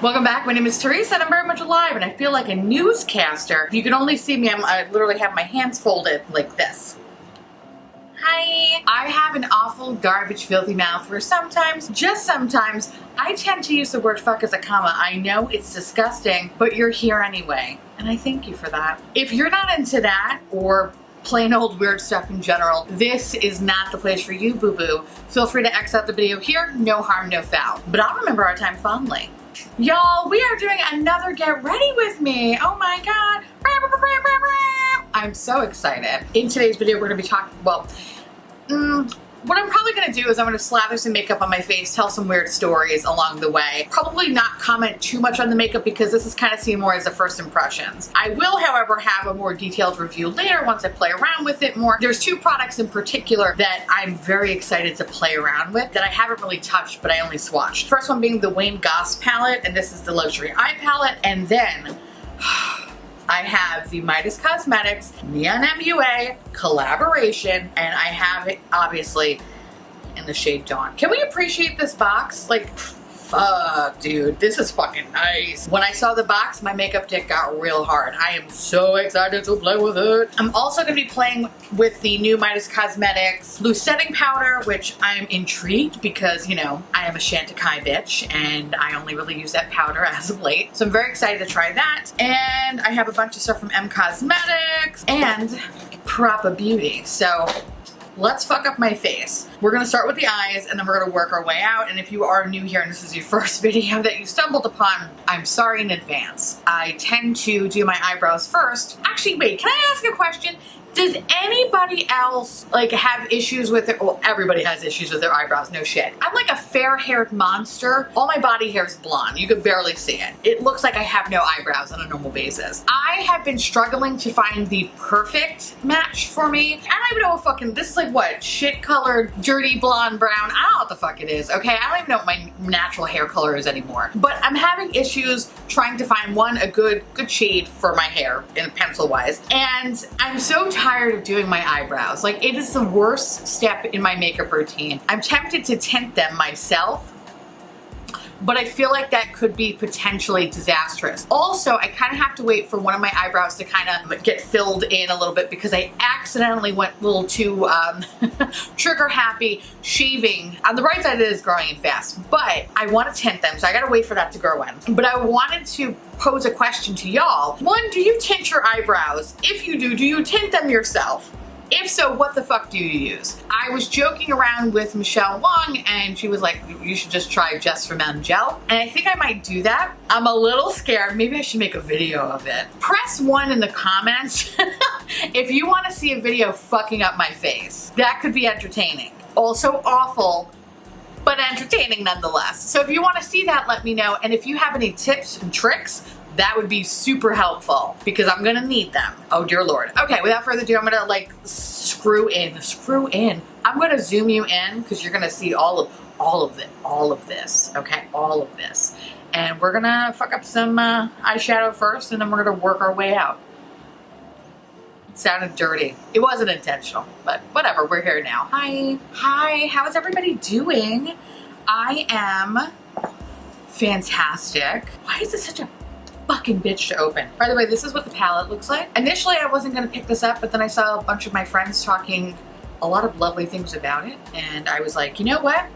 Welcome back. My name is Teresa and I'm very much alive and I feel like a newscaster. If you can only see me, I literally have my hands folded like this. Hi. I have an awful, garbage, filthy mouth where sometimes, just sometimes, I tend to use the word fuck as a comma. I know it's disgusting, but you're here anyway. And I thank you for that. If you're not into that or plain old weird stuff in general, this is not the place for you, boo-boo. Feel free to X out the video here. No harm, no foul. But I'll remember our time fondly. Y'all, we are doing another Get Ready With Me. Oh my God. I'm so excited. In today's video, we're gonna be talking, well, what I'm probably gonna do is I'm gonna slather some makeup on my face, tell some weird stories along the way. Probably not comment too much on the makeup because this is kind of seen more as the first impressions. I will, however, have a more detailed review later once I play around with it more. There's two products in particular that I'm very excited to play around with that I haven't really touched, but I only swatched. First one being the Wayne Goss palette, and this is the Luxury Eye palette, and then I have the Midas Cosmetics Neon MUA collaboration, and I have it obviously in the shade Dawn. Can we appreciate this box? Like, fuck, dude, this is fucking nice. When I saw the box, my makeup dick got real hard. I am so excited to play with it. I'm also gonna be playing with the new Midas Cosmetics loose setting powder, which I'm intrigued because, you know, I am a Chanticleer bitch and I only really use that powder as of late. So I'm very excited to try that. And I have a bunch of stuff from M Cosmetics and Proper Beauty. So let's fuck up my face. We're gonna start with the eyes and then we're gonna work our way out. And if you are new here and this is your first video that you stumbled upon, I'm sorry in advance. I tend to do my eyebrows first. Actually, wait, can I ask a question? Does anybody else like have issues with it? Well, everybody has issues with their eyebrows, no shit. I'm like a fair-haired monster. All my body hair is blonde. You could barely see it. It looks like I have no eyebrows on a normal basis. I have been struggling to find the perfect match for me. I don't even know what fucking, this is like what? Shit-colored, dirty blonde, brown. I don't know what the fuck it is, okay? I don't even know what my natural hair color is anymore. But I'm having issues trying to find one, a good shade for my hair, in pencil-wise. And I'm so tired of doing my eyebrows. Like, it is the worst step in my makeup routine. I'm tempted to tint them myself, but I feel like that could be potentially disastrous. Also, I kind of have to wait for one of my eyebrows to kind of get filled in a little bit because I accidentally went a little too trigger happy shaving. On the right side, it is growing in fast, but I want to tint them, so I gotta wait for that to grow in. But I wanted to pose a question to y'all. One, do you tint your eyebrows? If you do you tint them yourself? If so, what the fuck do you use? I was joking around with Michelle Wong and she was like, you should just try Just for Men gel. And I think I might do that. I'm a little scared. Maybe I should make a video of it. Press 1 in the comments if you want to see a video fucking up my face. That could be entertaining. Also awful, but entertaining nonetheless. So if you want to see that, let me know. And if you have any tips and tricks, that would be super helpful because I'm gonna need them. Oh dear Lord. Okay, without further ado, I'm gonna like screw in. I'm gonna zoom you in because you're gonna see all of this, okay? All of this. And we're gonna fuck up some eyeshadow first and then we're gonna work our way out. It sounded dirty. It wasn't intentional, but whatever, we're here now. Hi. Hi, how is everybody doing? I am fantastic. Why is this such a fucking bitch to open? By the way, this is what the palette looks like. Initially, I wasn't gonna pick this up, but then I saw a bunch of my friends talking a lot of lovely things about it, and I was like, you know what?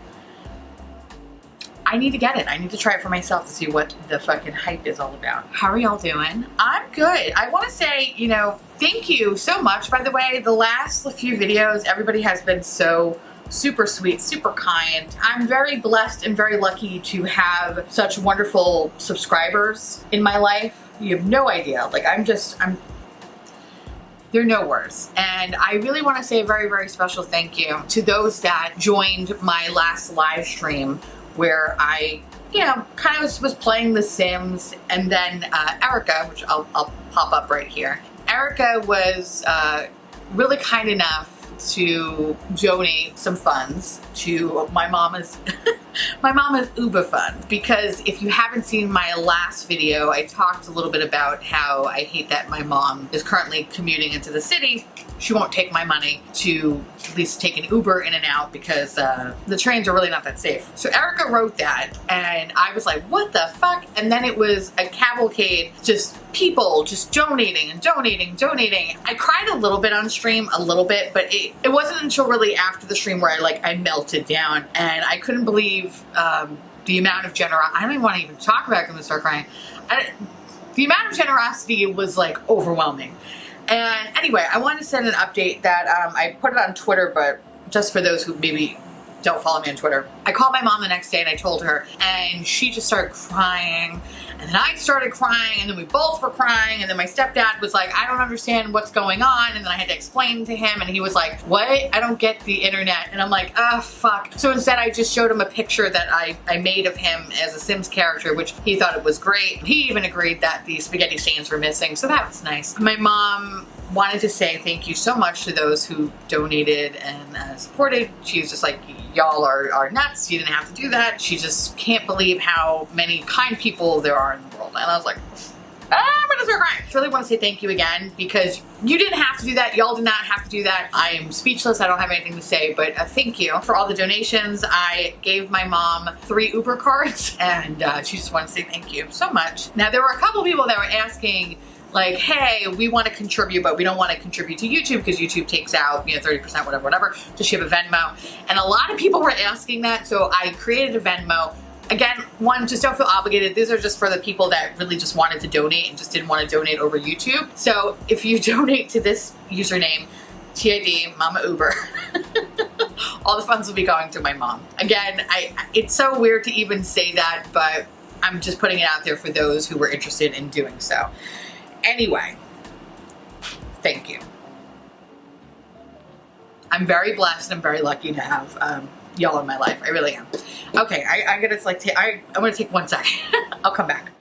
I need to get it. I need to try it for myself to see what the fucking hype is all about. How are y'all doing? I'm good. I wanna say, you know, thank you so much. By the way, the last few videos, everybody has been so super sweet, super kind. I'm very blessed and very lucky to have such wonderful subscribers in my life. You have no idea. Like, there are no words. And I really want to say a very, very special thank you to those that joined my last live stream where I, you know, kind of was playing The Sims, and then Erica, which I'll pop up right here. Erica was really kind enough to donate some funds to my mama's my mama's Uber fund, because if you haven't seen my last video, I talked a little bit about how I hate that my mom is currently commuting into the city. She won't take my money to at least take an Uber in and out because the trains are really not that safe. So Erica wrote that and I was like, what the fuck? And then it was a cavalcade, just people just donating and donating, donating. I cried a little bit on stream, a little bit, but it wasn't until really after the stream where I melted down and I couldn't believe the amount of generosity. I don't even want to even talk about it, I'm gonna start crying. The amount of generosity was like overwhelming. And anyway, I wanted to send an update that I put it on Twitter, but just for those who maybe don't follow me on Twitter. I called my mom the next day and I told her, and she just started crying. And then I started crying, and then we both were crying, and then my stepdad was like, I don't understand what's going on, and then I had to explain to him, and he was like, what? I don't get the internet. And I'm like, ah, fuck. So instead I just showed him a picture that I made of him as a Sims character, which he thought it was great. He even agreed that the spaghetti stains were missing, so that was nice. My mom wanted to say thank you so much to those who donated and supported. She was just like, y'all are nuts. You didn't have to do that. She just can't believe how many kind people there are in the world. And I was like, I'm gonna start crying. I really want to say thank you again because you didn't have to do that. Y'all did not have to do that. I am speechless. I don't have anything to say, but thank you for all the donations. I gave my mom 3 Uber cards and she just wanted to say thank you so much. Now, there were a couple people that were asking, like, hey, we want to contribute, but we don't want to contribute to YouTube because YouTube takes out, 30%, whatever. Does she have a Venmo? And a lot of people were asking that, so I created a Venmo. Again, one, just don't feel obligated. These are just for the people that really just wanted to donate and just didn't want to donate over YouTube. So if you donate to this username, TID Mama Uber, all the funds will be going to my mom. Again, it's so weird to even say that, but I'm just putting it out there for those who were interested in doing so. Anyway, thank you. I'm very blessed and I'm very lucky to have y'all in my life. I really am. Okay, I'm gonna take 1 second. I'll come back.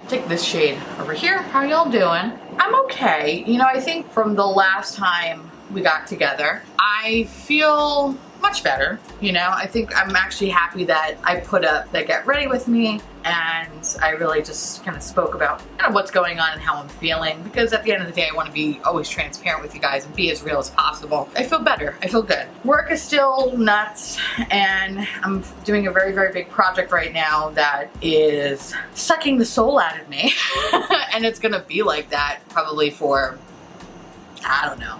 Take this shade over here. How y'all doing? I'm okay. I think from the last time we got together, I feel much better. I think I'm actually happy that I put up that Get Ready With Me and I really just kind of spoke about what's going on and how I'm feeling, because at the end of the day I want to be always transparent with you guys and be as real as possible. I feel better. I feel good. Work is still nuts and I'm doing a very, very big project right now that is sucking the soul out of me and it's gonna be like that probably for, I don't know,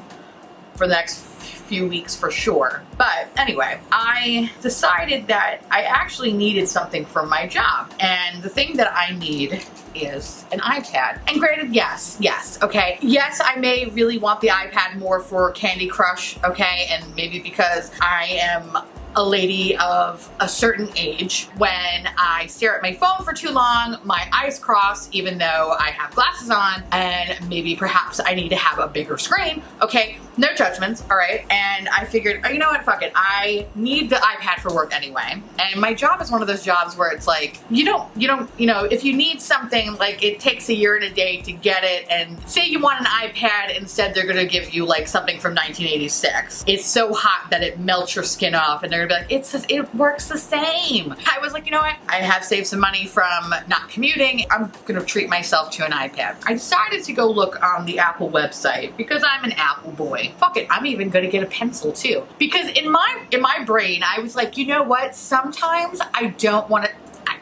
for the next few weeks for sure. But anyway, I decided that I actually needed something for my job. And the thing that I need is an iPad. And granted, yes, okay. Yes, I may really want the iPad more for Candy Crush, okay? And maybe because I am a lady of a certain age, when I stare at my phone for too long, my eyes cross even though I have glasses on, and maybe perhaps I need to have a bigger screen, okay? No judgments, all right? And I figured, oh, you know what, fuck it. I need the iPad for work anyway. And my job is one of those jobs where it's like, you don't, if you need something, like it takes a year and a day to get it, and say you want an iPad, instead they're gonna give you like something from 1986. It's so hot that it melts your skin off, and they're gonna be like, it works the same. I was like, you know what? I have saved some money from not commuting. I'm gonna treat myself to an iPad. I decided to go look on the Apple website because I'm an Apple boy. Fuck it, I'm even gonna get a pencil too. Because in my brain, I was like, you know what? Sometimes I don't want to.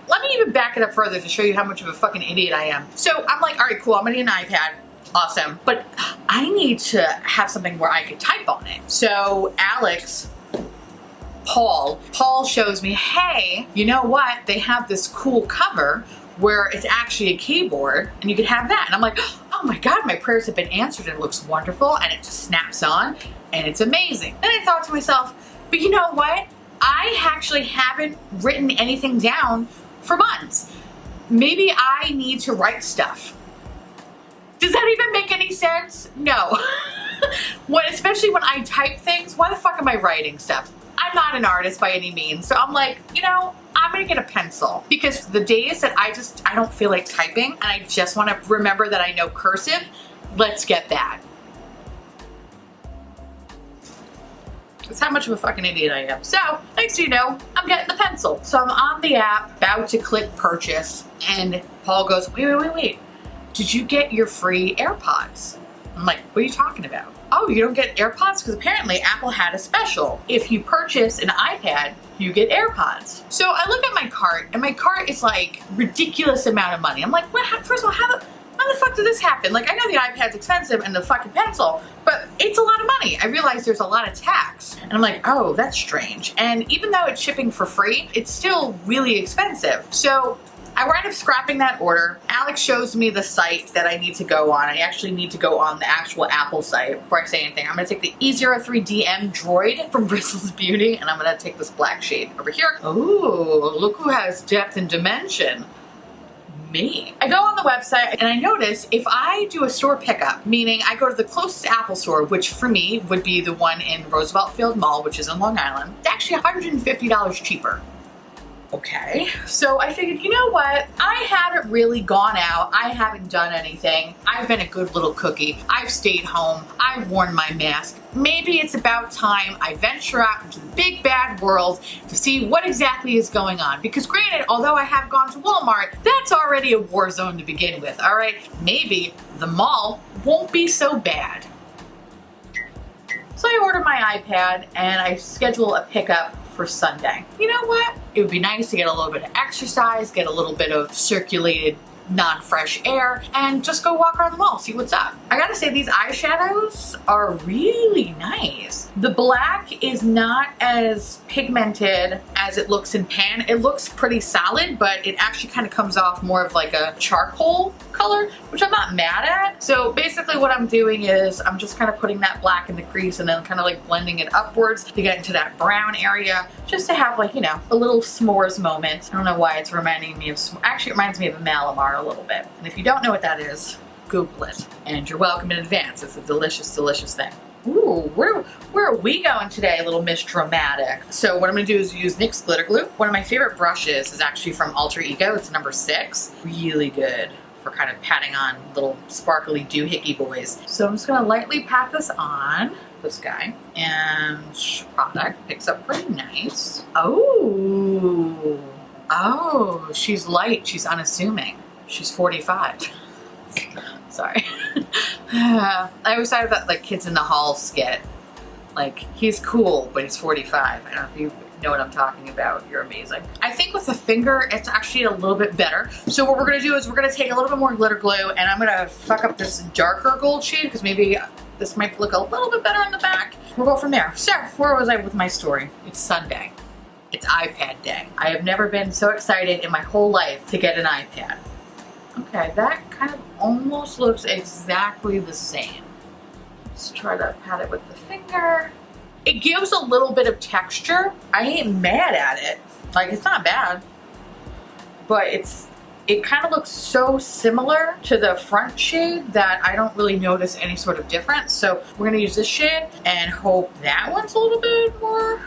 Let me even back it up further to show you how much of a fucking idiot I am. So I'm like, all right, cool, I'm gonna get an iPad. Awesome. But I need to have something where I could type on it. So Paul shows me, hey, you know what? They have this cool cover where it's actually a keyboard and you could have that. And I'm like, oh my God, my prayers have been answered and it looks wonderful and it just snaps on and it's amazing. And I thought to myself, but you know what? I actually haven't written anything down for months. Maybe I need to write stuff. Does that even make any sense? No. Especially when I type things, why the fuck am I writing stuff? I'm not an artist by any means. So I'm like, I'm gonna get a pencil, because the days that I don't feel like typing and I just want to remember that I know cursive, let's get that. That's how much of a fucking idiot I am. So, next thing you know, I'm getting the pencil. So I'm on the app, about to click purchase, and Paul goes, wait. Did you get your free AirPods? I'm like, what are you talking about? Oh, you don't get AirPods? Because apparently Apple had a special. If you purchase an iPad, you get AirPods. So I look at my cart, and my cart is like ridiculous amount of money. I'm like, what? First of all, how the fuck did this happen? Like, I know the iPad's expensive and the fucking pencil, but it's a lot of money. I realize there's a lot of tax. And I'm like, oh, that's strange. And even though it's shipping for free, it's still really expensive. So I wind up scrapping that order. Alex shows me the site that I need to go on. I actually need to go on the actual Apple site before I say anything. I'm gonna take the E03DM Droid from Bristles Beauty, and I'm gonna take this black shade over here. Ooh, look who has depth and dimension. Me. I go on the website and I notice if I do a store pickup, meaning I go to the closest Apple store, which for me would be the one in Roosevelt Field Mall, which is in Long Island, it's actually $150 cheaper. Okay, so I figured, you know what? I haven't really gone out. I haven't done anything. I've been a good little cookie. I've stayed home. I've worn my mask. Maybe it's about time I venture out into the big bad world to see what exactly is going on. Because granted, although I have gone to Walmart, that's already a war zone to begin with, all right? Maybe the mall won't be so bad. So I order my iPad and I schedule a pickup for Sunday. You know what? It would be nice to get a little bit of exercise, get a little bit of circulated non-fresh air, and just go walk around the mall, see what's up. I gotta say, these eyeshadows are really nice. The black is not as pigmented as it looks in pan. It looks pretty solid, but it actually kind of comes off more of like a charcoal color, which I'm not mad at. So basically what I'm doing is I'm just kind of putting that black in the crease and then kind of like blending it upwards to get into that brown area, just to have like, you know, a little s'mores moment. I don't know why it's reminding me of, actually it reminds me of a Malamar a little bit. And if you don't know what that is, Google it. And you're welcome in advance. It's a delicious, delicious thing. Ooh, where are we going today, little Miss Dramatic? So what I'm gonna do is use NYX Glitter Glue. One of my favorite brushes is actually from Alter Ego. It's number 6. Really good for kind of patting on little sparkly doohickey boys. So I'm just gonna lightly pat this on, this guy, and product picks up pretty nice. Oh, she's light, she's unassuming. She's 45. Sorry. I always thought of that like Kids in the Hall skit. Like, he's cool, but he's 45. I don't know if you know what I'm talking about. You're amazing. I think with the finger, it's actually a little bit better. So what we're gonna do is we're gonna take a little bit more glitter glue, and I'm gonna fuck up this darker gold shade because maybe this might look a little bit better in the back. We'll go from there. So where was I with my story? It's Sunday. It's iPad day. I have never been so excited in my whole life to get an iPad. Okay, that kind of almost looks exactly the same. Let's try to pat it with the finger. It gives a little bit of texture. I ain't mad at it. Like, it's not bad. But it kind of looks so similar to the front shade that I don't really notice any sort of difference. So we're gonna use this shade and hope that one's a little bit more.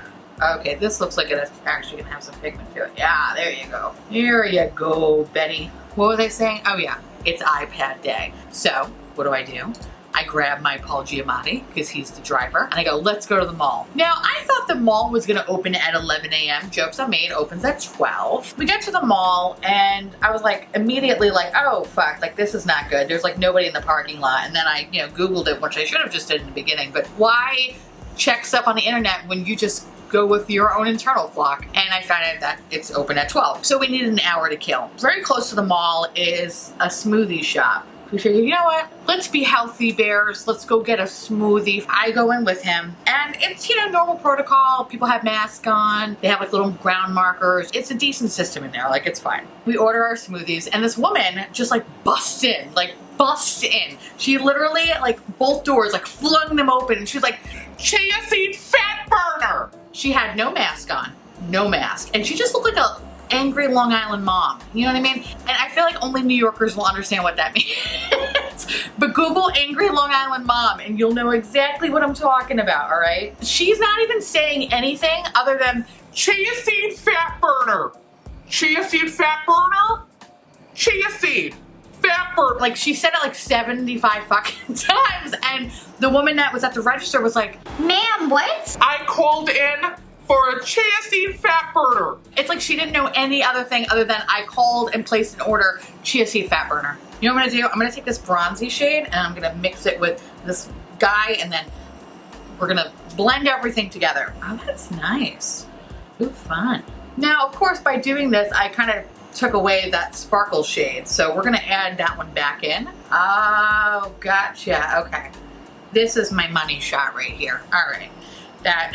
Okay, this looks like it's actually gonna have some pigment to it. Yeah, there you go. There you go, Betty. What was I saying? Oh yeah, it's iPad day. So what do? I grab my Paul Giamatti, because he's the driver, and I go, let's go to the mall. Now, I thought the mall was gonna open at 11 a.m. Jokes on me, it opens at 12. We get to the mall, and I was like, immediately like, oh fuck, like this is not good. There's like nobody in the parking lot. And then I, you know, Googled it, which I should have just did in the beginning, but why check stuff on the internet when you just go with your own internal clock? And I found out that it's open at 12. So we need an hour to kill. Very close to the mall is a smoothie shop. We figured, you know what? Let's be healthy bears. Let's go get a smoothie. I go in with him, and it's, you know, normal protocol. People have masks on. They have like little ground markers. It's a decent system in there. Like, it's fine. We order our smoothies, and this woman just like busts in. She literally, like, both doors, like, flung them open, and she was like, chia seed fat burner. She had no mask on. No mask. And she just looked like a angry Long Island mom. You know what I mean? And I feel like only New Yorkers will understand what that means. But Google angry Long Island mom and you'll know exactly what I'm talking about, all right? She's not even saying anything other than chia seed fat burner. Chia seed fat burner? Chia seed fat burner. Like, she said it like 75 fucking times, and the woman that was at the register was like, ma'am, what? I called in for a chia seed fat burner. it's like she didn't know any other thing other than I called and placed an order, chia seed fat burner. You know what I'm gonna do? I'm gonna take this bronzy shade and I'm gonna mix it with this guy, and then we're gonna blend everything together. Oh, that's nice. Ooh, fun. Now, of course, by doing this, I kind of took away that sparkle shade, so we're gonna add that one back in. Oh, gotcha, okay. This is my money shot right here. All right, that,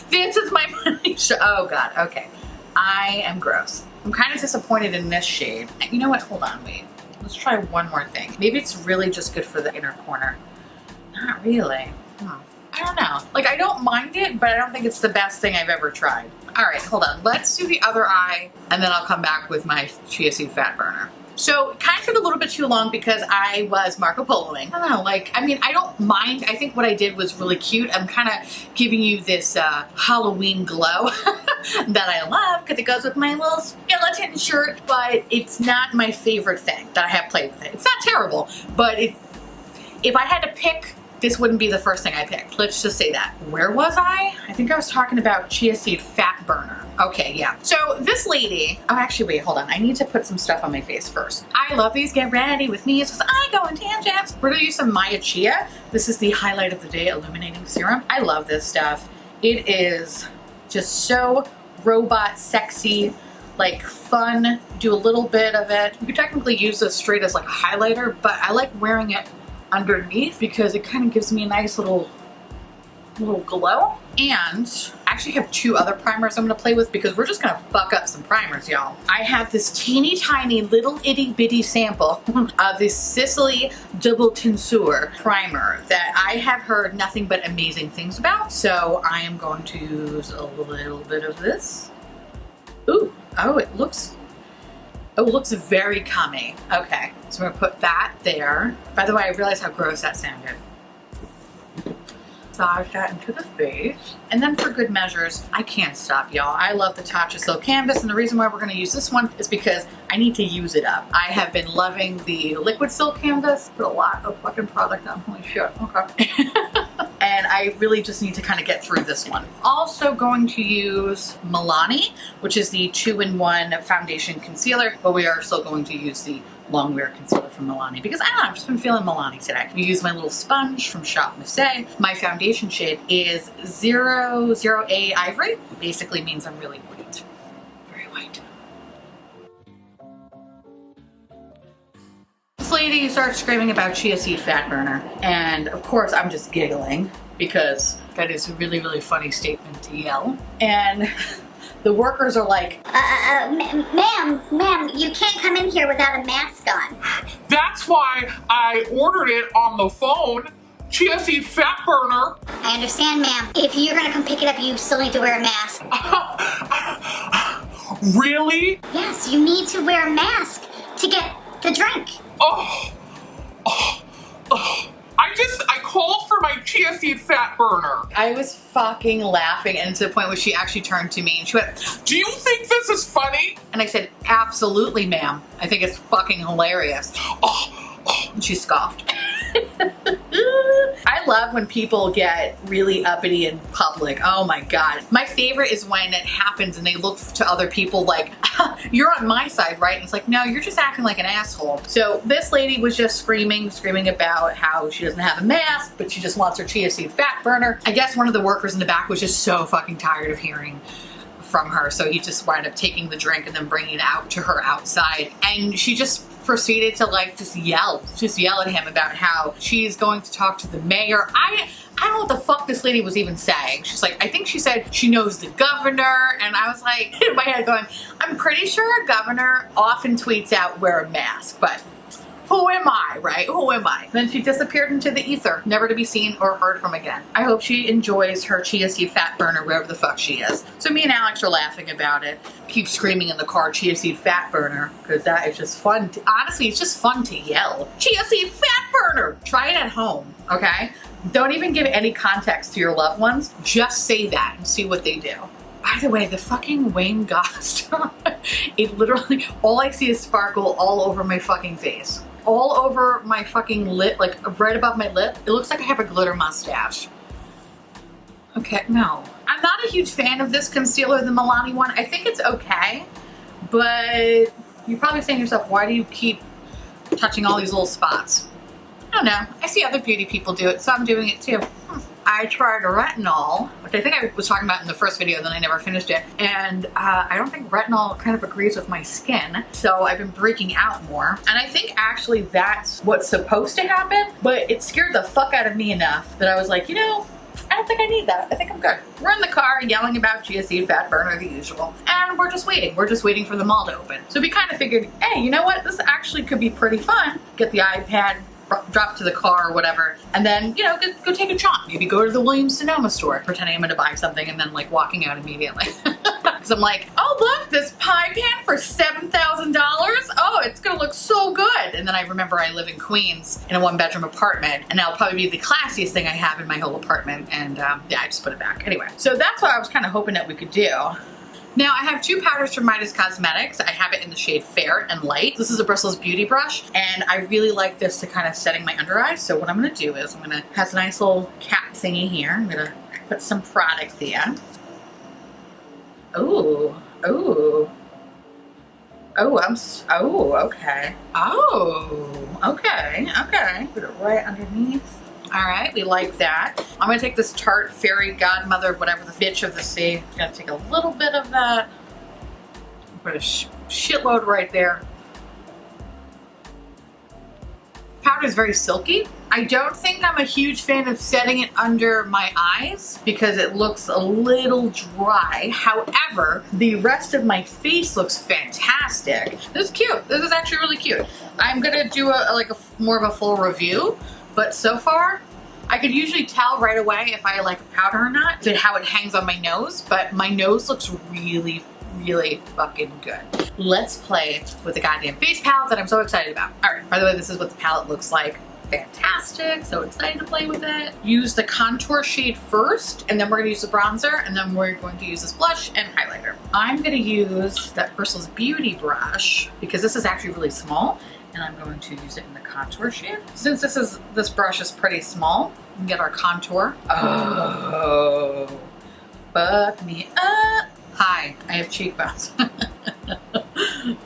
this is my money shot. Oh God, okay. I am gross. I'm kind of disappointed in this shade. You know what, hold on, wait. Let's try one more thing. Maybe it's really just good for the inner corner. Not really. I don't know. Like, I don't mind it, but I don't think it's the best thing I've ever tried. All right, hold on. Let's do the other eye, and then I'll come back with my chia seed fat burner. So it kind of took a little bit too long because I was Marco Poloing. I don't know, like, I mean, I don't mind. I think what I did was really cute. I'm kind of giving you this Halloween glow that I love because it goes with my little skeleton shirt, but it's not my favorite thing that I have played with it. It's not terrible, but if I had to pick, this wouldn't be the first thing I picked. Let's just say that. Where was I? I think I was talking about chia seed fat burner. Okay, yeah. So this lady, oh, actually, wait, hold on. I need to put some stuff on my face first. I love these Get Ready With Me because I go in tangents. We're gonna use some Maya Chia. This is the highlight of the day illuminating serum. I love this stuff. It is just so robot sexy, like fun. Do a little bit of it. You could technically use this straight as like a highlighter, but I like wearing it underneath because it kind of gives me a nice little glow. And I actually have two other primers I'm gonna play with because we're just gonna fuck up some primers, y'all. I have this teeny tiny little itty bitty sample of this Sicily Double Tensure primer that I have heard nothing but amazing things about. So I am going to use a little bit of this. Ooh, oh, it looks very cummy. Okay, so I'm gonna put that there. By the way, I realized how gross that sounded. Massage that into the face. And then for good measures, I can't stop, y'all. I love the Tatcha Silk Canvas, and the reason why we're gonna use this one is because I need to use it up. I have been loving the Liquid Silk Canvas. Put a lot of fucking product on, holy shit, okay. And I really just need to kind of get through this one. Also going to use Milani, which is the 2-in-1 foundation concealer, but we are still going to use the long wear concealer from Milani because I don't know, I've just been feeling Milani today. I use my little sponge from Shop Missy. My foundation shade is 00A Ivory. It basically means I'm really white. Very white. This lady starts screaming about chia seed fat burner, and of course I'm just giggling because that is a really, really funny statement to yell. And the workers are like, ma'am, you can't come in here without a mask on. That's why I ordered it on the phone. Chia seed fat burner. I understand, ma'am. If you're gonna come pick it up, you still need to wear a mask. Really? Yes, you need to wear a mask to get the drink. I called for my chia seed fat burner. I was fucking laughing, and to the point where she actually turned to me and she went, do you think this is funny? and I said, absolutely, ma'am. I think it's fucking hilarious. And she scoffed. I love when people get really uppity in public. Oh my God. My favorite is when it happens and they look to other people like, you're on my side, right? And it's like, no, you're just acting like an asshole. So this lady was just screaming about how she doesn't have a mask, but she just wants her chia seed fat burner. I guess one of the workers in the back was just so fucking tired of hearing from her, so he just wound up taking the drink and then bringing it out to her outside, and she just proceeded to like just yell at him about how she's going to talk to the mayor. I don't know what the fuck this lady was even saying. She's like, I think she said she knows the governor, and I was like in my head going, I'm pretty sure a governor often tweets out wear a mask, but who am I, right? Who am I? Then she disappeared into the ether, never to be seen or heard from again. I hope she enjoys her chia seed fat burner wherever the fuck she is. So me and Alex are laughing about it. Keep screaming in the car, chia seed fat burner, because that is just fun. Honestly, it's just fun to yell. Chia seed fat burner! Try it at home, okay? Don't even give any context to your loved ones. Just say that and see what they do. By the way, the fucking Wayne Goss It literally, all I see is sparkle all over my fucking face. All over my fucking lip, like right above my lip. It looks like I have a glitter mustache. Okay, no. I'm not a huge fan of this concealer, the Milani one. I think it's okay, but you're probably saying to yourself, why do you keep touching all these little spots? I don't know. I see other beauty people do it, so I'm doing it too. I tried retinol, which I think I was talking about in the first video, then I never finished it. And I don't think retinol kind of agrees with my skin. So I've been breaking out more. And I think actually that's what's supposed to happen, but it scared the fuck out of me enough that I was like, you know, I don't think I need that. I think I'm good. We're in the car yelling about GSC fat burner, the usual. And we're just waiting. We're just waiting for the mall to open. So we kind of figured, hey, you know what? This actually could be pretty fun. Get the iPad, drop to the car or whatever, and then, you know, go take a jaunt. Maybe go to the Williams-Sonoma store, pretending I'm gonna buy something, and then like walking out immediately. Because I'm like, oh look, this pie pan for $7,000. Oh, it's gonna look so good. And then I remember I live in Queens in a 1-bedroom apartment, and that'll probably be the classiest thing I have in my whole apartment. And yeah, I just put it back. Anyway, so that's what I was kind of hoping that we could do. Now I have two powders from Midas Cosmetics. I have it in the shade Fair and Light. This is a Bristles Beauty Brush, and I really like this to kind of setting my under eyes. So what I'm gonna do is I'm gonna have a nice little cap thingy here. I'm gonna put some product there. Ooh, ooh. Oh, okay. Oh, okay, okay. Put it right underneath. All right, we like that. I'm gonna take this Tarte Fairy Godmother, whatever the bitch of the sea. I'm gonna take a little bit of that. Put a shitload right there. Powder is very silky. I don't think I'm a huge fan of setting it under my eyes because it looks a little dry. However, the rest of my face looks fantastic. This is cute. This is actually really cute. I'm gonna do more of a full review. But so far, I could usually tell right away if I like a powder or not to how it hangs on my nose, but my nose looks really, really fucking good. Let's play with the goddamn face palette that I'm so excited about. All right, by the way, this is what the palette looks like. Fantastic, so excited to play with it. Use the contour shade first, and then we're gonna use the bronzer, and then we're going to use this blush and highlighter. I'm gonna use that Bristles Beauty Brush because this is actually really small, and I'm going to use it in the contour shade. Since this brush is pretty small, we can get our contour. Oh, fuck me up. Hi, I have cheekbones.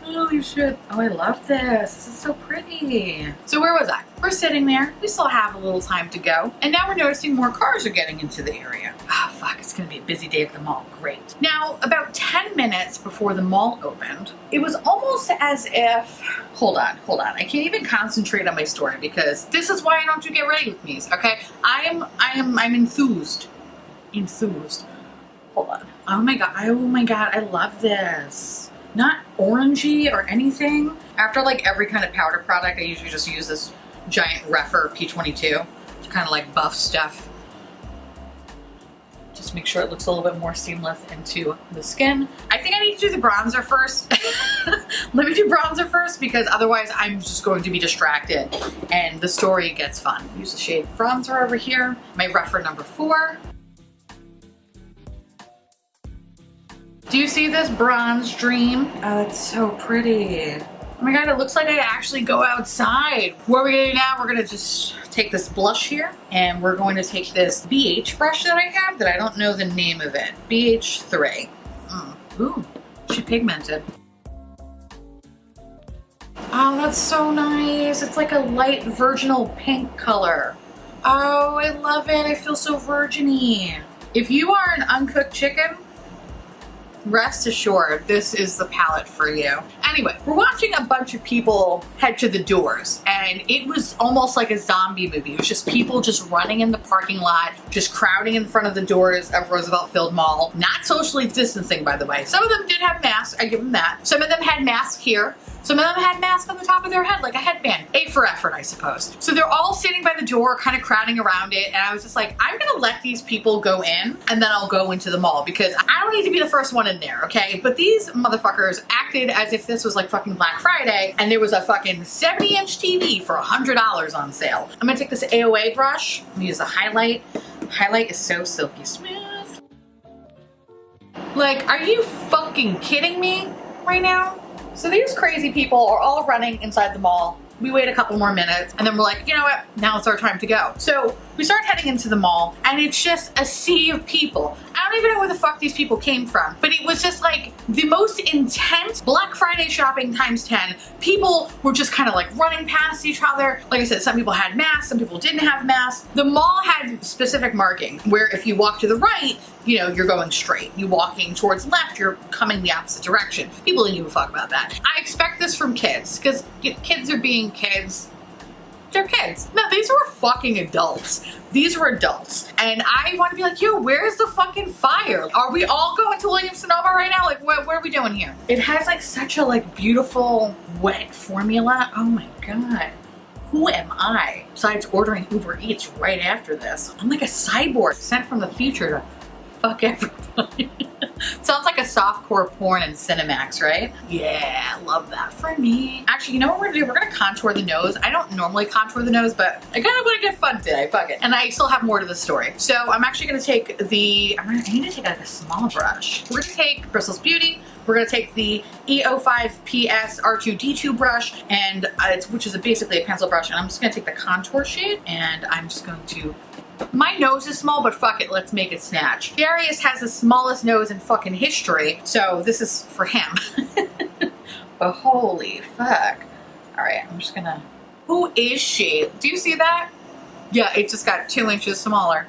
Holy shit. Oh, I love this. This is so pretty. So where was I? We're sitting there. We still have a little time to go. And now we're noticing more cars are getting into the area. Ah, fuck, it's gonna be a busy day at the mall. Great. Now, about 10 minutes before the mall opened, it was almost as if, hold on. I can't even concentrate on my story because this is why I don't do Get Ready With Me's, okay? I'm enthused. Hold on. Oh my god, I love this. Not orangey or anything. After like every kind of powder product, I usually just use this giant Reffer P22 to kind of like buff stuff. Just make sure it looks a little bit more seamless into the skin. I think I need to do the bronzer first. Let me do bronzer first because otherwise I'm just going to be distracted and the story gets fun. Use the shade bronzer over here. My Reffer number 4. Do you see this bronze dream? Oh, it's so pretty. Oh my god, it looks like I actually go outside. What are we gonna do now? We're gonna just take this blush here and we're going to take this BH brush that I have that I don't know the name of it. BH3. Ooh, she pigmented. Oh, that's so nice. It's like a light virginal pink color. Oh, I love it. I feel so virgin-y. If you are an uncooked chicken, rest assured, this is the palette for you. Anyway, we're watching a bunch of people head to the doors, and it was almost like a zombie movie. It was just people just running in the parking lot, just crowding in front of the doors of Roosevelt Field Mall. Not socially distancing, by the way. Some of them did have masks, I give them that. Some of them had masks here. Some of them had masks on the top of their head, like a headband. A for effort, I suppose. So they're all sitting by the door, kind of crowding around it, and I was just like, I'm gonna let these people go in, and then I'll go into the mall, because I don't need to be the first one in there, okay? But these motherfuckers acted as if this was like fucking Black Friday, and there was a fucking 70-inch TV for $100 on sale. I'm gonna take this AOA brush, I'm gonna use the highlight. Highlight is so silky smooth. Like, are you fucking kidding me? right now. So these crazy people are all running inside the mall. We wait a couple more minutes and then we're like, you know what? Now it's our time to go. So we start heading into the mall and it's just a sea of people. I don't even know where the fuck these people came from, but it was just like the most intense Black Friday shopping times 10. People were just kind of like running past each other. Like I said, some people had masks, some people didn't have masks. The mall had specific marking where if you walk to the right, you know, you're going straight. You walking towards left, you're coming the opposite direction. People didn't give a fuck about that. I expect this from kids because kids are being kids. They're kids. No, these were fucking adults. These were adults. And I want to be like, yo, where's the fucking fire? Are we all going to Williams-Sonoma right now? Like, what are we doing here? It has like such a like beautiful wet formula. Oh my God. Who am I? Besides ordering Uber Eats right after this. I'm like a cyborg sent from the future to fuck everybody. Sounds like a softcore porn in Cinemax, right? Yeah, love that for me. Actually, you know what we're gonna do? We're gonna contour the nose. I don't normally contour the nose, but I kind of want to get fun today. Fuck it. And I still have more to the story. So I'm actually gonna take the, I need to take like a small brush. We're gonna take Bristles Beauty. We're gonna take the EO5PS R2D2 brush, and which is basically a pencil brush, and I'm just gonna take the contour shade, and I'm just going to. My nose is small, but fuck it, let's make it snatch. Darius has the smallest nose in fucking history, so this is for him. But holy fuck. All right, I'm just gonna, who is she? Do you see that? Yeah, it just got 2 inches smaller.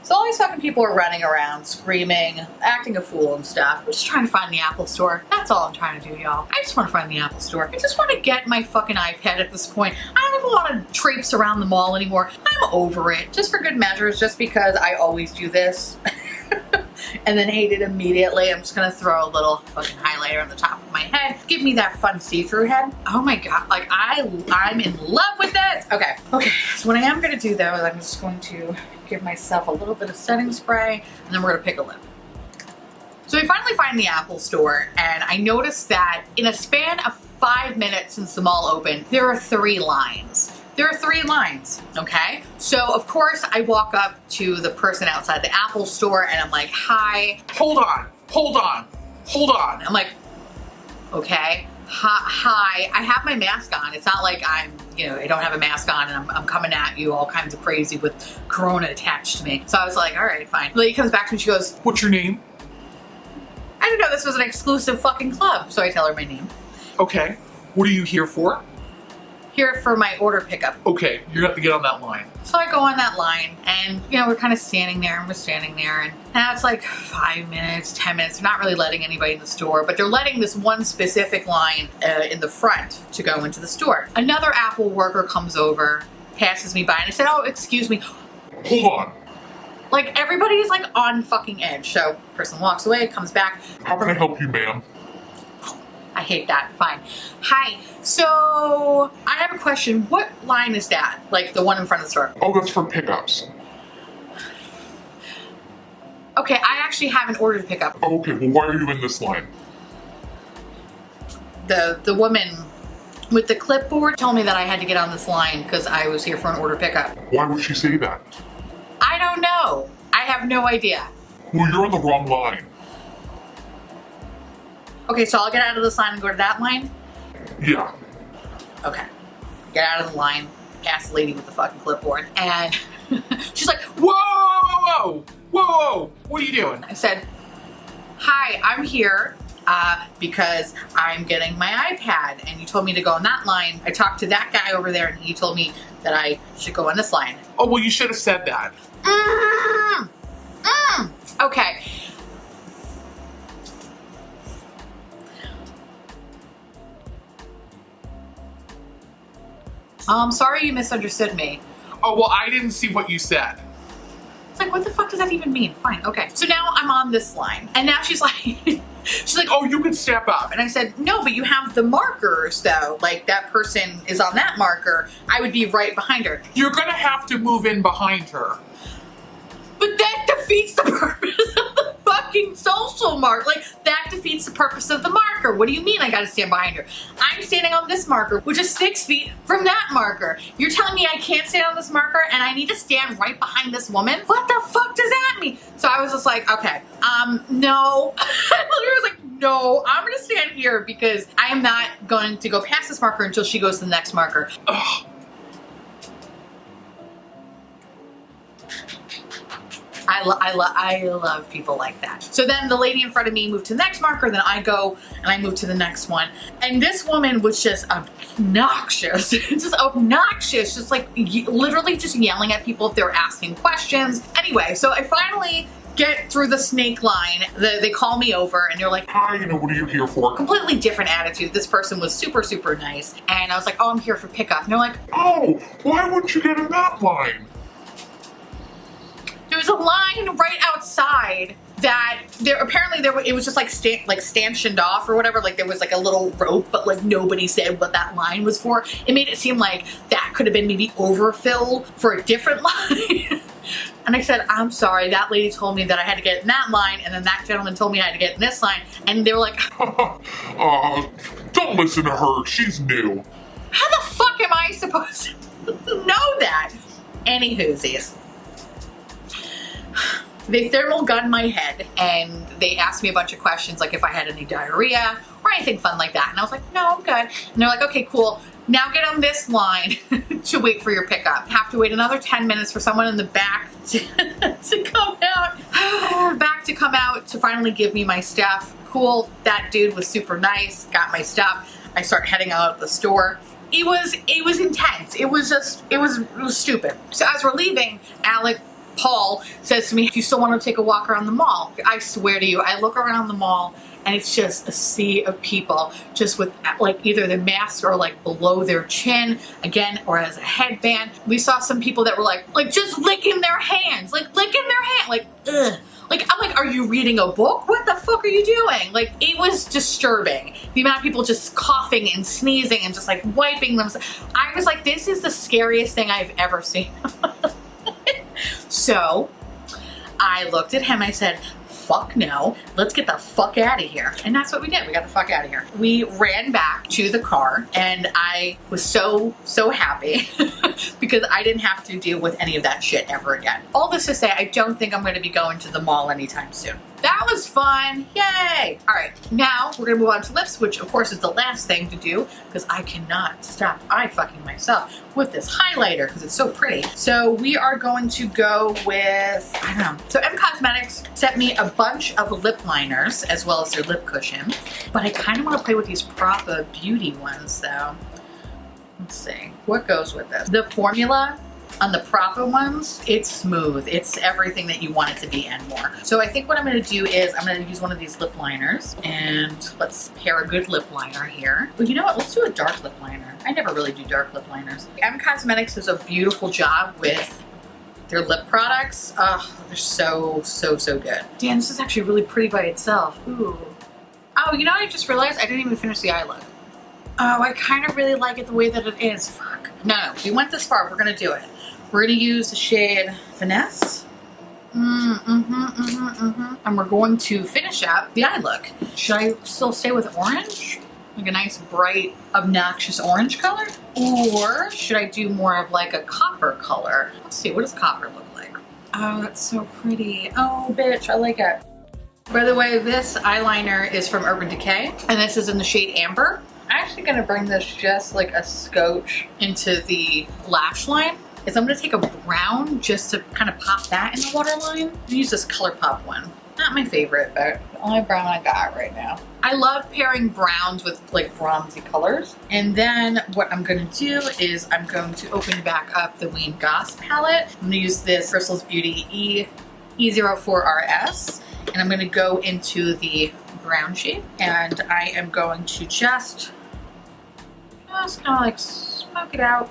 So all these fucking people are running around, screaming, acting a fool and stuff. I'm just trying to find the Apple Store. That's all I'm trying to do, y'all. I just want to find the Apple Store. I just want to get my fucking iPad at this point. I don't even want to traipse around the mall anymore. I'm over it. Just for good measures, just because I always do this. And then hate it immediately. I'm just gonna throw a little fucking highlighter on the top of my head. Give me that fun see-through head. Oh my God, like I'm in love with this. Okay, so what I am gonna do though is I'm just going to give myself a little bit of setting spray and then we're gonna pick a lip. So we finally find the Apple Store and I noticed that in a span of 5 minutes since the mall opened, there are 3 lines. There are 3 lines, okay? So of course I walk up to the person outside the Apple Store and I'm like, hi. Hold on. I'm like, okay, hi, I have my mask on. It's not like I'm, you know, I don't have a mask on and I'm coming at you all kinds of crazy with Corona attached to me. So I was like, all right, fine. The lady comes back to me, she goes, What's your name? I didn't know this was an exclusive fucking club. So I tell her my name. Okay, what are you here for? Here for my order pickup. Okay, you're gonna have to get on that line. So I go on that line and, you know, we're kind of standing there and we're standing there and now it's like 5 minutes, 10 minutes. They're not really letting anybody in the store, but they're letting this one specific line in the front to go into the store. Another Apple worker comes over, passes me by and I said, oh, excuse me. Hold on. Like everybody is like on fucking edge. So person walks away, comes back. How can I help you, ma'am? I hate that. Fine. Hi. So I have a question. What line is that? Like the one in front of the store? Oh, that's for pickups. Okay, I actually have an order to pick up. Oh, okay, well, why are you in this line? The woman with the clipboard told me that I had to get on this line because I was here for an order pickup. Why would she say that? I don't know. I have no idea. Well, you're on the wrong line. Okay, so I'll get out of this line and go to that line? Yeah. Okay. Get out of the line, past the lady with the fucking clipboard, and she's like, Whoa! What are you doing? I said, hi, I'm here because I'm getting my iPad, and you told me to go on that line. I talked to that guy over there, and he told me that I should go on this line. Oh, well, you should have said that. Okay. I'm sorry you misunderstood me. Oh, well, I didn't see what you said. It's like, what the fuck does that even mean? Fine, okay. So now I'm on this line, and now she's like, Oh, you can step up. and I said, no, but you have the markers though. Like that person is on that marker. I would be right behind her. You're gonna have to move in behind her. But that defeats the purpose of the fucking social mark. Like, that defeats the purpose of the marker. What do you mean I gotta stand behind her? I'm standing on this marker, which is 6 feet from that marker. You're telling me I can't stand on this marker and I need to stand right behind this woman? What the fuck does that mean? So I was just like, okay, no. I was like, no, I'm gonna stand here because I am not going to go past this marker until she goes to the next marker. Ugh. I love people like that. So then the lady in front of me moved to the next marker, then I go and I move to the next one. And this woman was just obnoxious, just obnoxious, just like literally just yelling at people if they were asking questions. Anyway, so I finally get through the snake line. They call me over and they're like, Hi, what are you here for? completely different attitude. This person was super, super nice. And I was like, oh, I'm here for pickup. And they're like, Oh, why wouldn't you get in that line? there was a line right outside that it was just like stanchioned off or whatever. Like there was like a little rope, but like nobody said what that line was for. It made it seem like that could have been maybe overfill for a different line. And I said, I'm sorry, that lady told me that I had to get in that line, and then that gentleman told me I had to get in this line, and they were like, Don't listen to her, she's new. how the fuck am I supposed to know that? Anywhoosies. They thermal gunned my head and they asked me a bunch of questions like if I had any diarrhea or anything fun like that. And I was like, no, I'm good. And they're like, okay, cool. Now get on this line to wait for your pickup. Have to wait another 10 minutes for someone in the back to come out. Back to come out to finally give me my stuff. Cool. That dude was super nice. Got my stuff. I start heading out of the store. It was intense. It was stupid. So as we're leaving, Paul says to me, do you still want to take a walk around the mall? I swear to you, I look around the mall and it's just a sea of people just with like either their masks or like below their chin again, or as a headband. We saw some people that were like just licking their hands, like ugh. Like, I'm like, are you reading a book? What the fuck are you doing? Like, it was disturbing. The amount of people just coughing and sneezing and just like wiping themselves. I was like, this is the scariest thing I've ever seen. So I looked at him, I said, fuck no, let's get the fuck out of here. And that's what we did. We got the fuck out of here. We ran back to the car and I was so happy because I didn't have to deal with any of that shit ever again. All this to say, I don't think I'm going to be going to the mall anytime soon. That was fun. Yay. All right. Now we're going to move on to lips, which of course is the last thing to do because I cannot stop eye-fucking myself with this highlighter because it's so pretty. So we are going to go with, I don't know. So M Cosmetics sent me a bunch of lip liners as well as their lip cushion, but I kind of want to play with these Propa Beauty ones though. Let's see. What goes with this? The formula on the Propa ones, it's smooth. It's everything that you want it to be and more. So I think what I'm going to do is I'm going to use one of these lip liners and let's pair a good lip liner here. But you know what? Let's do a dark lip liner. I never really do dark lip liners. M Cosmetics does a beautiful job with their lip products. Oh, they're so good. Dan, this is actually really pretty by itself. Ooh. Oh, you know what I just realized? I didn't even finish the eye look. Oh, I kind of really like it the way that it is. Fuck. No, we went this far. We're going to do it. We're going to use the shade Finesse. And we're going to finish up the eye look. Should I still stay with orange? Like a nice, bright, obnoxious orange color? Or should I do more of like a copper color? Let's see, what does copper look like? Oh, that's so pretty. Oh, bitch, I like it. By the way, this eyeliner is from Urban Decay, and this is in the shade Amber. I'm actually going to bring this just like a scotch into the lash line. I'm going to take a brown just to kind of pop that in the waterline. I'm use this Colourpop one. Not my favorite, but the only brown I got right now. I love pairing browns with like bronzy colors. And then what I'm going to do is I'm going to open back up the Wayne Goss palette. I'm going to use this Crystal's Beauty E04RS. And I'm going to go into the brown shade. And I am going to just kind of like smoke it out.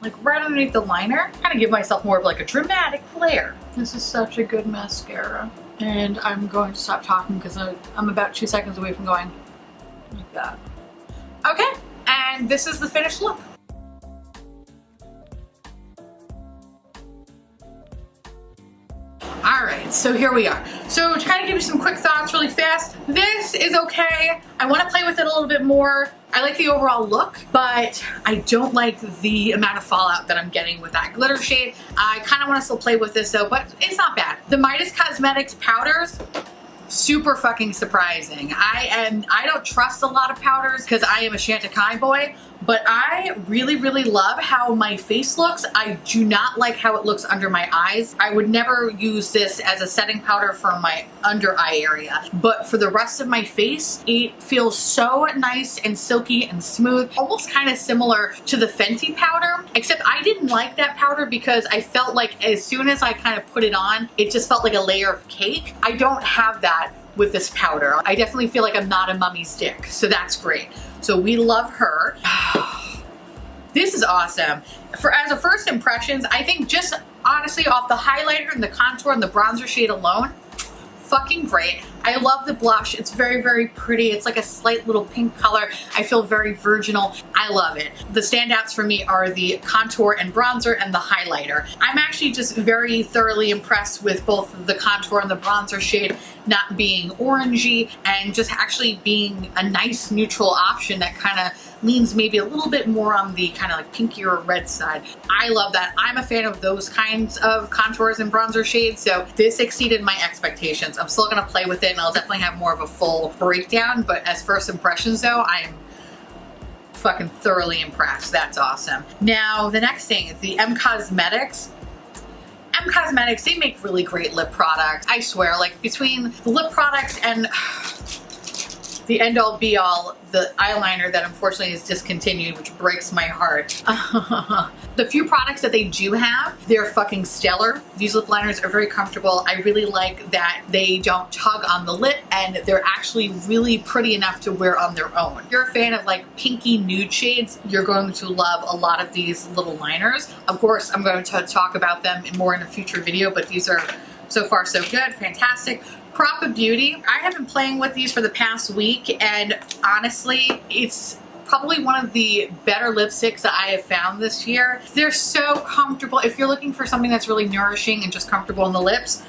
Like right underneath the liner, kind of give myself more of like a dramatic flair. This is such a good mascara. And I'm going to stop talking because I'm about 2 seconds away from going like that. Okay, and this is the finished look. All right, so here we are. So to kind of give you some quick thoughts really fast, this is okay. I want to play with it a little bit more. I like the overall look, but I don't like the amount of fallout that I'm getting with that glitter shade. I kind of want to still play with this though, but it's not bad. The Midas Cosmetics powders, super fucking surprising. I don't trust a lot of powders because I am a Chanticleer boy, but I really, really love how my face looks. I do not like how it looks under my eyes. I would never use this as a setting powder for my under eye area, but for the rest of my face, it feels so nice and silky and smooth, almost kind of similar to the Fenty powder, except I didn't like that powder because I felt like as soon as I kind of put it on, it just felt like a layer of cake. I don't have that with this powder. I definitely feel like I'm not a mummy's dick, so that's great. So we love her. This is awesome. As a first impressions, I think just honestly off the highlighter and the contour and the bronzer shade alone, fucking great. I love the blush. It's very, very pretty. It's like a slight little pink color. I feel very virginal. I love it. The standouts for me are the contour and bronzer and the highlighter. I'm actually just very thoroughly impressed with both the contour and the bronzer shade not being orangey and just actually being a nice neutral option that kind of leans maybe a little bit more on the kind of like pinkier red side. I love that. I'm a fan of those kinds of contours and bronzer shades, so this exceeded my expectations. I'm still gonna play with it and I'll definitely have more of a full breakdown, but as first impressions though, I'm fucking thoroughly impressed. That's awesome. Now, the next thing is the M Cosmetics. M Cosmetics, they make really great lip products. I swear, like between the lip products and the end all be all, the eyeliner that unfortunately is discontinued, which breaks my heart. The few products that they do have, they're fucking stellar. These lip liners are very comfortable. I really like that they don't tug on the lip and they're actually really pretty enough to wear on their own. If you're a fan of like pinky nude shades, you're going to love a lot of these little liners. Of course, I'm going to talk about them more in a future video, but these are so far so good, fantastic. Propa Beauty, I have been playing with these for the past week and honestly, it's probably one of the better lipsticks that I have found this year. They're so comfortable. If you're looking for something that's really nourishing and just comfortable on the lips,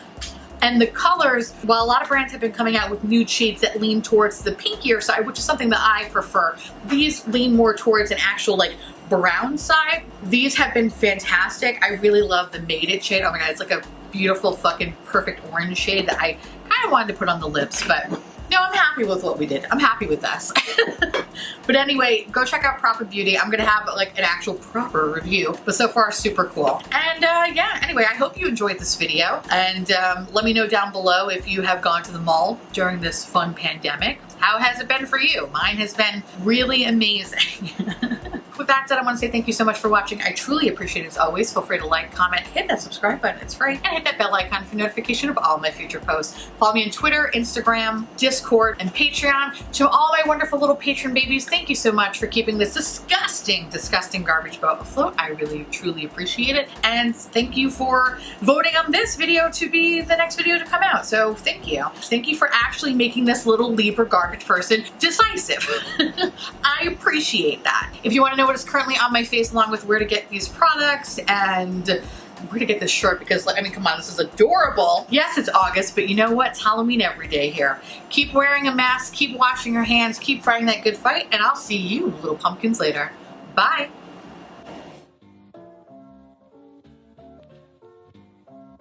and the colors, while a lot of brands have been coming out with nude shades that lean towards the pinkier side, which is something that I prefer, these lean more towards an actual like brown side. These have been fantastic. I really love the Made It shade. Oh my God, it's like a beautiful fucking perfect orange shade that I kind of wanted to put on the lips, but no, I'm happy with what we did. I'm happy with this. But anyway, go check out Propa Beauty. I'm gonna have like an actual proper review, but so far super cool. And yeah, anyway, I hope you enjoyed this video and let me know down below if you have gone to the mall during this fun pandemic. How has it been for you? Mine has been really amazing. With that said, I want to say thank you so much for watching. I truly appreciate it as always. Feel free to like, comment, hit that subscribe button. It's free. And hit that bell icon for notification of all my future posts. Follow me on Twitter, Instagram, Discord, and Patreon. To all my wonderful little patron babies, thank you so much for keeping this disgusting, disgusting garbage boat afloat. I really, truly appreciate it. And thank you for voting on this video to be the next video to come out. So thank you. Thank you for actually making this little Libra garbage person decisive. I appreciate that. If you want to know what is currently on my face along with where to get these products and where to get this shirt, because I mean, come on, this is adorable. Yes, it's August, but you know what? It's Halloween every day here. Keep wearing a mask, keep washing your hands, keep fighting that good fight, and I'll see you little pumpkins later. Bye.